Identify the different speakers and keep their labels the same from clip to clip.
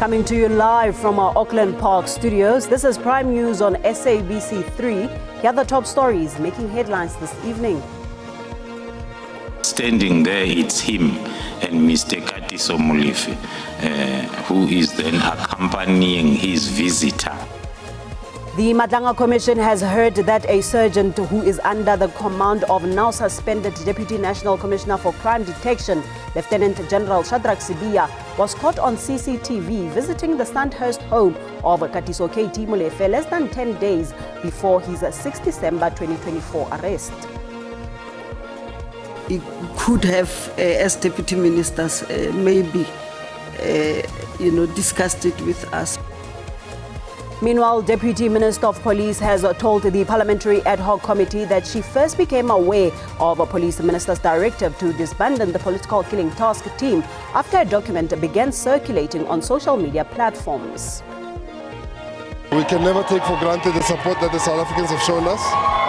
Speaker 1: Coming to you live from our Auckland Park studios, this is Prime News on SABC 3. Here are the top stories making headlines this evening.
Speaker 2: Standing there, it's him and Mr. Katiso Mulife, who is then accompanying his visitor.
Speaker 1: The Madlanga Commission has heard that a sergeant who is under the command of now suspended Deputy National Commissioner for Crime Detection, Lieutenant General Shadrack Sibiya, was caught on CCTV visiting the Sandhurst home of Katiso KT Mulefe less than 10 days before his 6 December 2024 arrest.
Speaker 3: He could have, as deputy ministers, maybe, discussed it with us.
Speaker 1: Meanwhile, Deputy Minister of Police has told the Parliamentary Ad Hoc Committee that she first became aware of a Police Minister's directive to disband the political killing task team after a document began circulating on social media platforms.
Speaker 4: We can never take for granted the support that the South Africans have shown us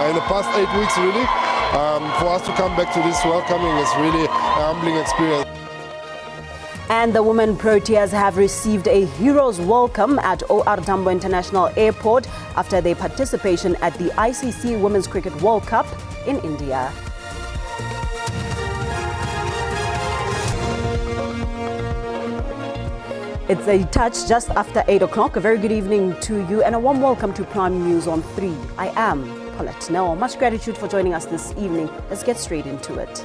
Speaker 4: in the past 8 weeks, really. For us to come back to this welcoming is really a humbling experience.
Speaker 1: And the women Proteas have received a hero's welcome at OR Tambo International Airport after their participation at the ICC Women's Cricket World Cup in India. It's a touch just after 8 o'clock. A very good evening to you and a warm welcome to Prime News on 3. I am Paulette. Now, much gratitude for joining us this evening. Let's get straight into it.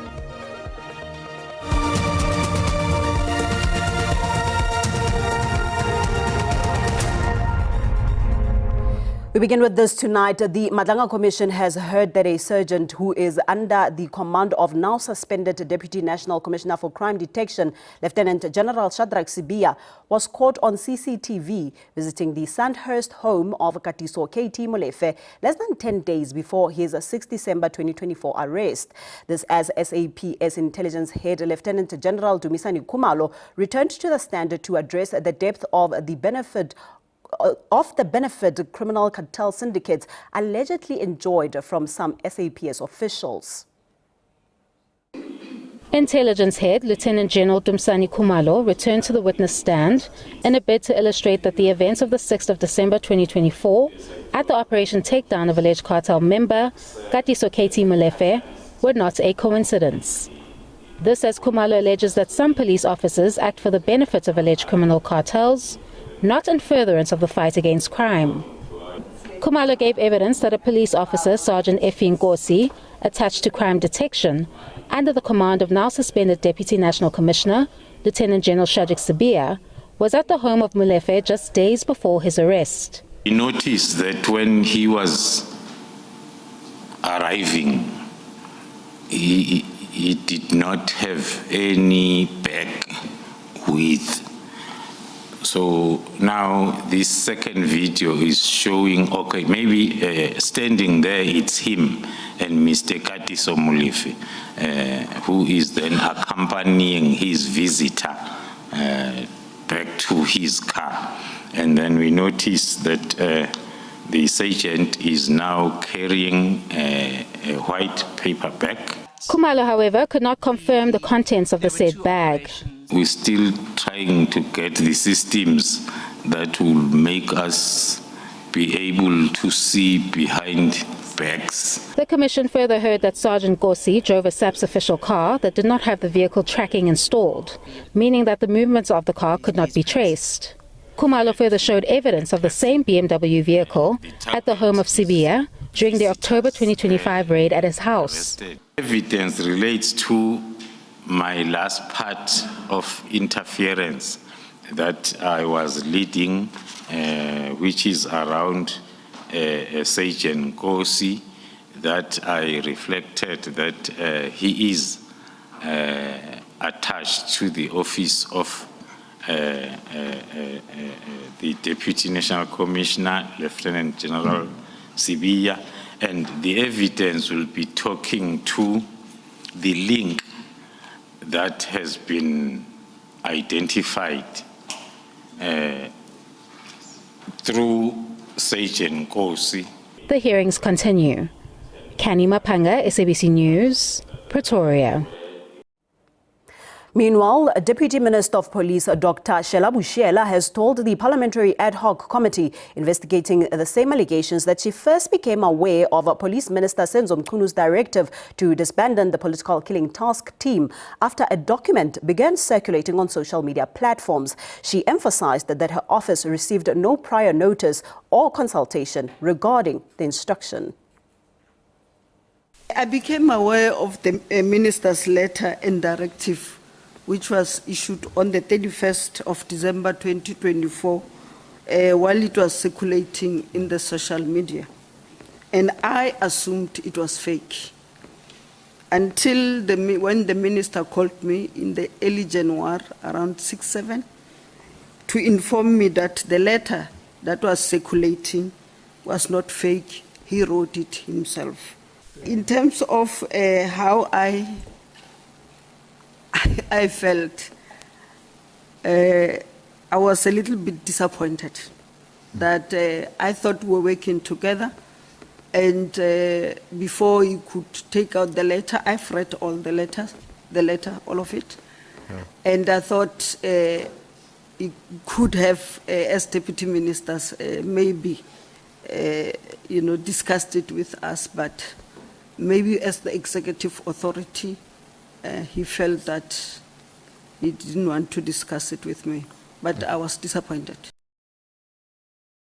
Speaker 1: We begin with this tonight. The Madlanga Commission has heard that a sergeant who is under the command of now suspended Deputy National Commissioner for Crime Detection, Lieutenant General Shadrack Sibiya, was caught on CCTV visiting the Sandhurst home of Katiso KT Mulefe less than 10 days before his 6 December 2024 arrest. This as SAP's intelligence head, Lieutenant General Dumisani Khumalo, returned to the stand to address the depth of the benefit criminal cartel syndicates allegedly enjoyed from some SAPS officials.
Speaker 5: Intelligence head Lieutenant General Dumisani Khumalo returned to the witness stand in a bid to illustrate that the events of the 6th of December 2024 at the Operation Takedown of alleged cartel member Katiso KT Mulefe were not a coincidence. This as Khumalo alleges that some police officers act for the benefit of alleged criminal cartels, not in furtherance of the fight against crime. Khumalo gave evidence that a police officer, Sergeant Effie Nkosi, attached to crime detection, under the command of now suspended Deputy National Commissioner, Lieutenant General Shadrack Sibiya, was at the home of Mulefe just days before his arrest.
Speaker 2: He noticed that when he was arriving, he did not have any bag with. So now this second video is showing, okay, maybe standing there, it's him and Mr. Katiso Mulife, who is then accompanying his visitor back to his car. And then we notice that the sergeant is now carrying a white paper bag.
Speaker 5: Khumalo, however, could not confirm the contents of the said bag.
Speaker 2: We're still trying to get the systems that will make us be able to see behind bags.
Speaker 5: The Commission further heard that Sergeant Nkosi drove a SAPS official car that did not have the vehicle tracking installed, meaning that the movements of the car could not be traced. Khumalo further showed evidence of the same BMW vehicle at the home of Sibiya during the October 2025 raid at his house.
Speaker 2: Evidence relates to my last part of interference that I was leading, which is around Sergeant Nkosi, that I reflected that he is attached to the office of the Deputy National Commissioner, Lieutenant General Sibiya, and the evidence will be talking to the link that has been identified through Sergeant Nkosi.
Speaker 5: The hearings continue. Kani Mapanga, SABC News, Pretoria.
Speaker 1: Meanwhile, Deputy Minister of Police Dr. Shela Bushiela has told the Parliamentary Ad Hoc Committee investigating the same allegations that she first became aware of Police Minister Senzo Mchunu's directive to disband the political killing task team after a document began circulating on social media platforms. She emphasized that her office received no prior notice or consultation regarding the instruction.
Speaker 3: I became aware of the minister's letter and directive, which was issued on the 31st of December 2024, while it was circulating in the social media. And I assumed it was fake until when the minister called me in the early January, around 6-7, to inform me that the letter that was circulating was not fake. He wrote it himself. In terms of how I felt, I was a little bit disappointed that I thought we were working together, and before you could take out the letter, I've read all the letter, all of it, and I thought it could have, as deputy ministers, maybe discussed it with us, but maybe as the executive authority, he felt that he didn't want to discuss it with me, but I was disappointed.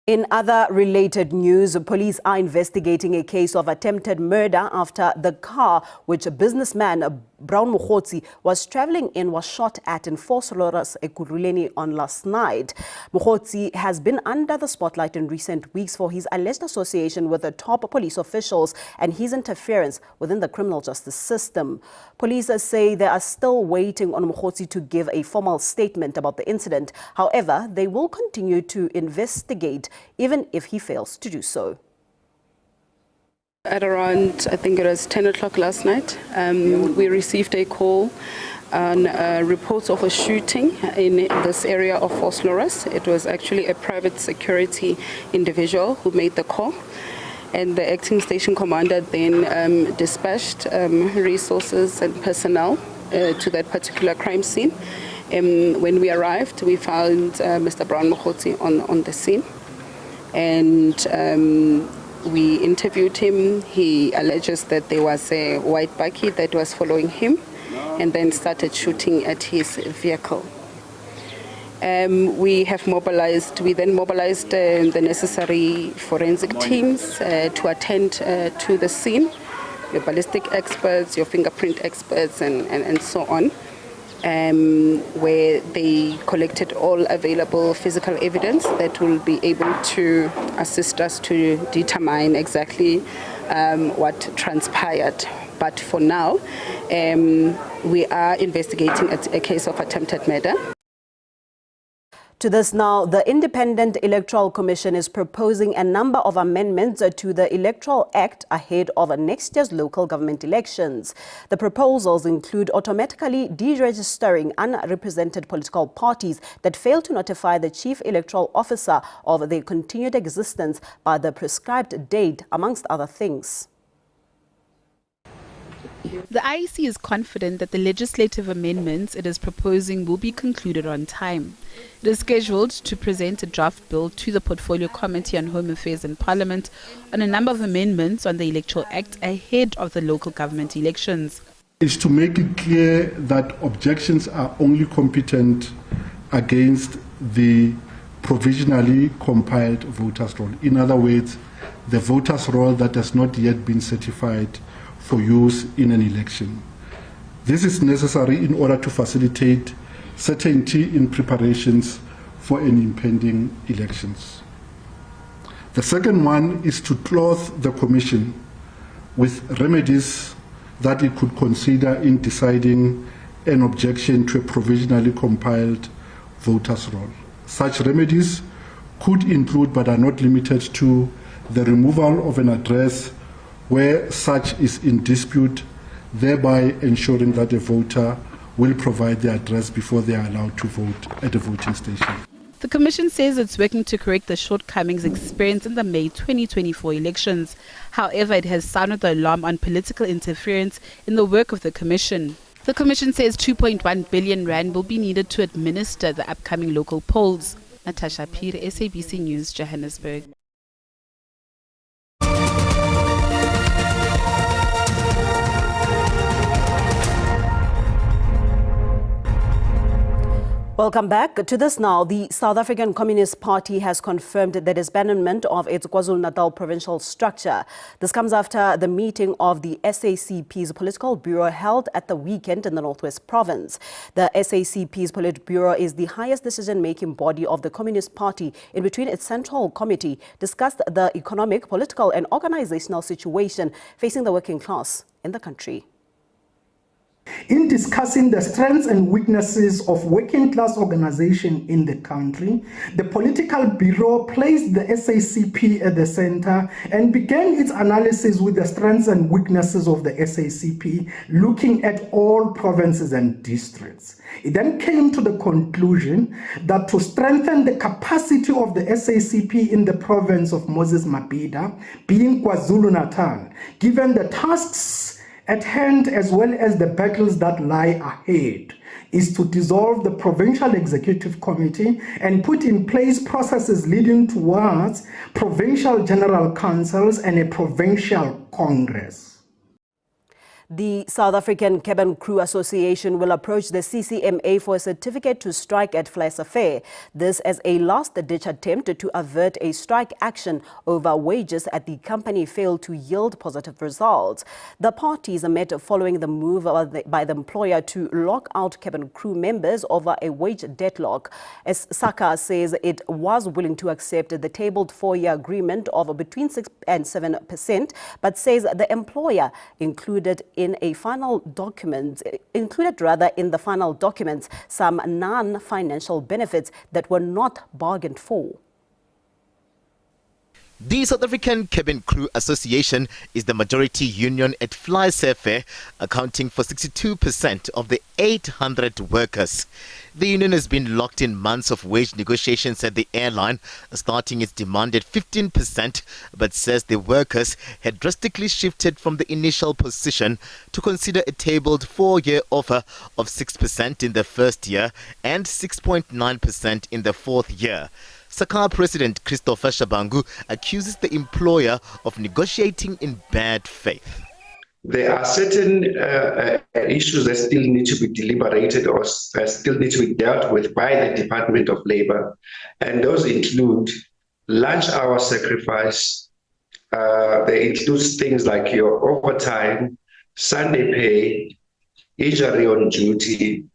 Speaker 1: In other related news, police are investigating a case of attempted murder after the car which businessman Brown Mokgotsi was traveling in was shot at in Vosloorus, Ekurhuleni on last night. Mokgotsi has been under the spotlight in recent weeks for his alleged association with the top police officials and his interference within the criminal justice system. Police say they are still waiting on Mokgotsi to give a formal statement about the incident. However, they will continue to investigate even if he fails to do so.
Speaker 6: At around, I think it was 10 o'clock last night, we received a call on reports of a shooting in this area of Vosloorus. It was actually a private security individual who made the call, and the acting station commander then dispatched resources and personnel to that particular crime scene. When we arrived, we found Mr. Brown Mokgotsi on the scene, and we interviewed him. He alleges that there was a white bakkie that was following him and then started shooting at his vehicle. We then mobilized the necessary forensic teams to attend to the scene, your ballistic experts, your fingerprint experts, and so on, where they collected all available physical evidence that will be able to assist us to determine exactly what transpired. But for now, we are investigating a case of attempted murder.
Speaker 1: To this now, the Independent Electoral Commission is proposing a number of amendments to the Electoral Act ahead of next year's local government elections. The proposals include automatically deregistering unrepresented political parties that fail to notify the Chief Electoral Officer of their continued existence by the prescribed date, amongst other things.
Speaker 7: The IEC is confident that the legislative amendments it is proposing will be concluded on time. It is scheduled to present a draft bill to the Portfolio Committee on Home Affairs in Parliament on a number of amendments on the Electoral Act ahead of the local government elections.
Speaker 8: It's to make it clear that objections are only competent against the provisionally compiled voters' roll. In other words, the voters' roll that has not yet been certified for use in an election. This is necessary in order to facilitate certainty in preparations for any impending elections. The second one is to clothe the Commission with remedies that it could consider in deciding an objection to a provisionally compiled voters' roll. Such remedies could include, but are not limited to, the removal of an address where such is in dispute, thereby ensuring that the voter will provide the address before they are allowed to vote at the voting station.
Speaker 7: The Commission says it's working to correct the shortcomings experienced in the May 2024 elections. However, it has sounded the alarm on political interference in the work of the Commission. The Commission says 2.1 billion rand will be needed to administer the upcoming local polls. Natasha Peer, SABC News, Johannesburg.
Speaker 1: Welcome back to this now. The South African Communist Party has confirmed the disbandment of its KwaZulu-Natal provincial structure. This comes after the meeting of the SACP's political bureau held at the weekend in the Northwest Province. The SACP's Politburo is the highest decision-making body of the Communist Party. In between, its central committee discussed the economic, political and organizational situation facing the working class in the country.
Speaker 9: In discussing the strengths and weaknesses of working class organization in the country, the political bureau placed the SACP at the center and began its analysis with the strengths and weaknesses of the SACP, looking at all provinces and districts. It then came to the conclusion that to strengthen the capacity of the SACP in the province of Moses Mabhida, being KwaZulu-Natal, given the tasks at hand as well as the battles that lie ahead, is to dissolve the Provincial Executive Committee and put in place processes leading towards provincial general councils and a provincial congress.
Speaker 1: The South African Cabin Crew Association will approach the CCMA for a certificate to strike at FlySafair. This as a last-ditch attempt to avert a strike action over wages at the company failed to yield positive results. The parties met following the move by the employer to lock out cabin crew members over a wage deadlock. As SACA says it was willing to accept the tabled 4-year agreement of between 6 and 7%, but says the employer included in the final documents some non-financial benefits that were not bargained for.
Speaker 10: The South African Cabin Crew Association is the majority union at FlySafair, accounting for 62% of the 800 workers. The union has been locked in months of wage negotiations at the airline, starting its demand at 15%, but says the workers had drastically shifted from the initial position to consider a tabled 4-year offer of 6% in the first year and 6.9% in the 4th year. SACA President Christopher Shabangu accuses the employer of negotiating in bad faith.
Speaker 11: There are certain issues that still need to be deliberated or still need to be dealt with by the Department of Labor, and those include lunch hour sacrifice. They include things like your overtime, Sunday pay, injury on duty,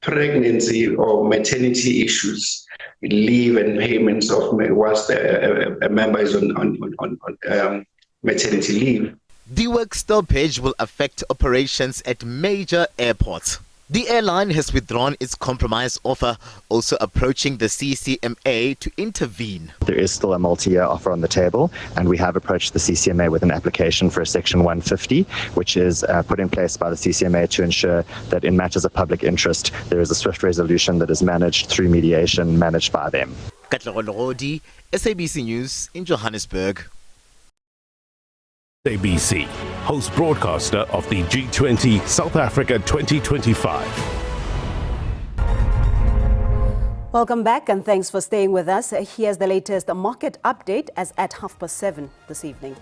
Speaker 11: pregnancy or maternity issues, leave and payments of whilst a member is on maternity leave.
Speaker 10: The work stoppage will affect operations at major airports. The airline has withdrawn its compromise offer, also approaching the CCMA to intervene.
Speaker 12: There is still a multi-year offer on the table, and we have approached the CCMA with an application for a Section 150, which is put in place by the CCMA to ensure that in matters of public interest, there is a swift resolution that is managed through mediation managed by them.
Speaker 10: Katlego Lorodi, SABC News in Johannesburg.
Speaker 13: SABC, host broadcaster of the G20 South Africa 2025.
Speaker 1: Welcome back and thanks for staying with us. Here's the latest market update as at 7:30 this evening.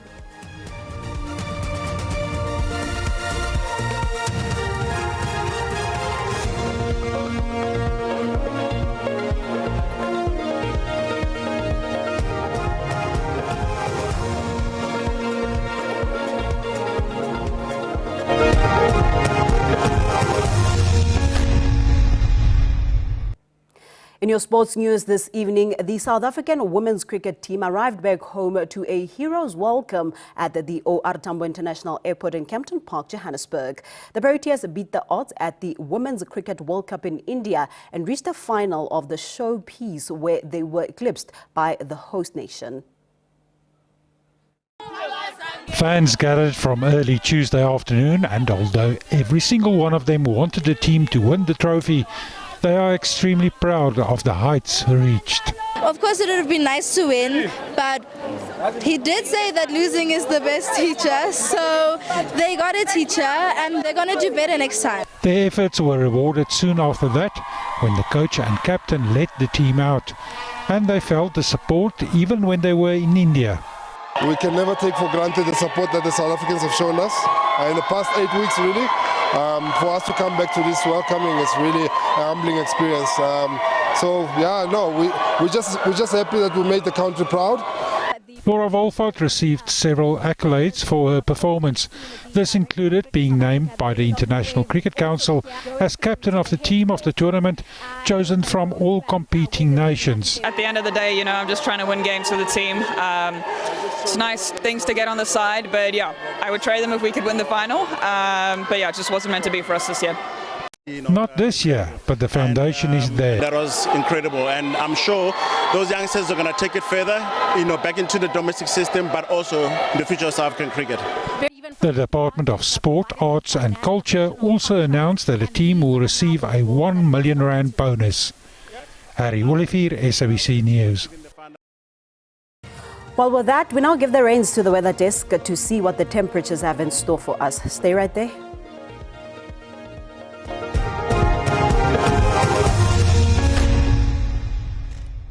Speaker 1: In your sports news this evening, the South African women's cricket team arrived back home to a hero's welcome at the OR Tambo International Airport in Kempton Park, Johannesburg. The Proteas beat the odds at the Women's Cricket World Cup in India and reached the final of the showpiece where they were eclipsed by the host nation.
Speaker 14: Fans gathered from early Tuesday afternoon, and although every single one of them wanted the team to win the trophy, they are extremely proud of the heights reached.
Speaker 15: Of course, it would have been nice to win, but he did say that losing is the best teacher, so they got a teacher and they're going to do better next time.
Speaker 14: Their efforts were rewarded soon after that when the coach and captain led the team out, and they felt the support even when they were in India.
Speaker 4: We can never take for granted the support that the South Africans have shown us in the past 8 weeks, really. For us to come back to this welcoming is really a humbling experience. We're just happy that we made the country proud.
Speaker 14: Laura Wolfert received several accolades for her performance. This included being named by the International Cricket Council as captain of the team of the tournament, chosen from all competing nations.
Speaker 16: At the end of the day, I'm just trying to win games for the team. It's nice things to get on the side, but yeah, I would trade them if we could win the final. But yeah, it just wasn't meant to be for us this year.
Speaker 14: Not this year, but the foundation is there.
Speaker 17: That was incredible, and I'm sure those youngsters are going to take it further, back into the domestic system, but also the future of South African cricket.
Speaker 14: The Department of Sport, Arts and Culture also announced that the team will receive a R1 million bonus. Harry Olivier, SABC News.
Speaker 1: Well, with that, we now give the reins to the weather desk to see what the temperatures have in store for us. Stay right there.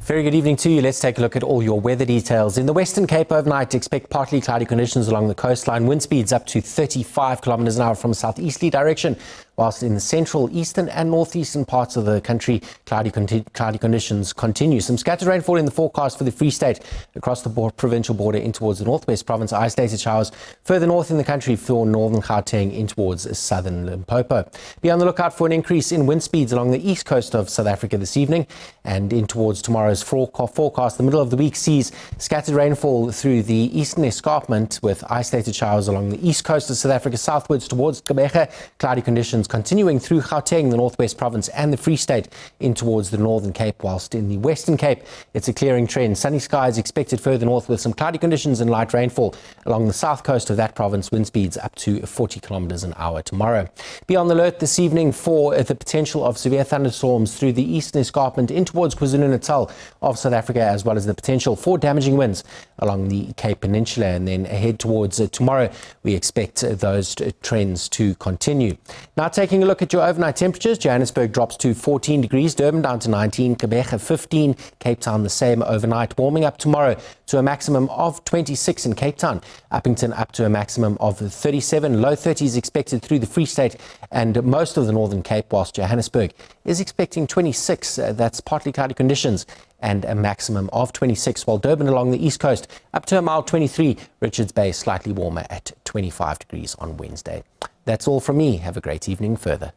Speaker 18: Very good evening to you. Let's take a look at all your weather details. In the Western Cape overnight, expect partly cloudy conditions along the coastline. Wind speeds up to 35 kilometers an hour from southeasterly direction, whilst in the central, eastern and northeastern parts of the country, cloudy conditions continue. Some scattered rainfall in the forecast for the Free State across the provincial border in towards the northwest province. Isolated showers further north in the country for northern Gauteng in towards southern Limpopo. Be on the lookout for an increase in wind speeds along the east coast of South Africa this evening and in towards tomorrow's forecast. The middle of the week sees scattered rainfall through the eastern escarpment with isolated showers along the east coast of South Africa southwards towards Gqeberha. Cloudy conditions continuing through Gauteng, the northwest province and the Free State in towards the Northern Cape, whilst in the Western Cape it's a clearing trend. Sunny skies expected further north with some cloudy conditions and light rainfall along the south coast of that province. Wind speeds up to 40 kilometers an hour tomorrow. Be on the alert this evening for the potential of severe thunderstorms through the eastern escarpment in towards KwaZulu-Natal of South Africa, as well as the potential for damaging winds along the Cape Peninsula. And then ahead towards tomorrow, we expect those trends to continue. Now taking a look at your overnight temperatures, Johannesburg drops to 14 degrees, Durban down to 19, Gqeberha 15, Cape Town the same overnight, warming up tomorrow to a maximum of 26 in Cape Town, Uppington up to a maximum of 37, low 30s expected through the Free State and most of the Northern Cape, whilst Johannesburg is expecting 26, that's partly cloudy conditions and a maximum of 26, while Durban along the east coast up to a mild 23, Richards Bay slightly warmer at 25 degrees on Wednesday. That's all from me. Have a great evening further.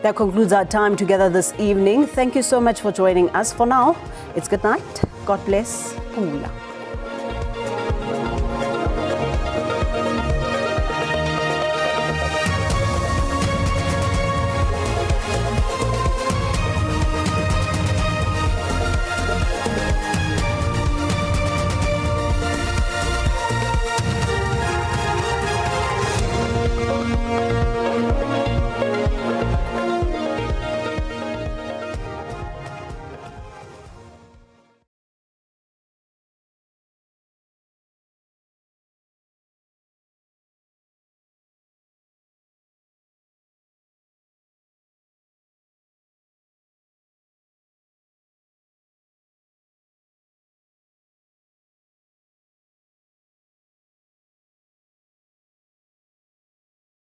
Speaker 1: That concludes our time together this evening. Thank you so much for joining us. For now, it's good night. God bless. Pula.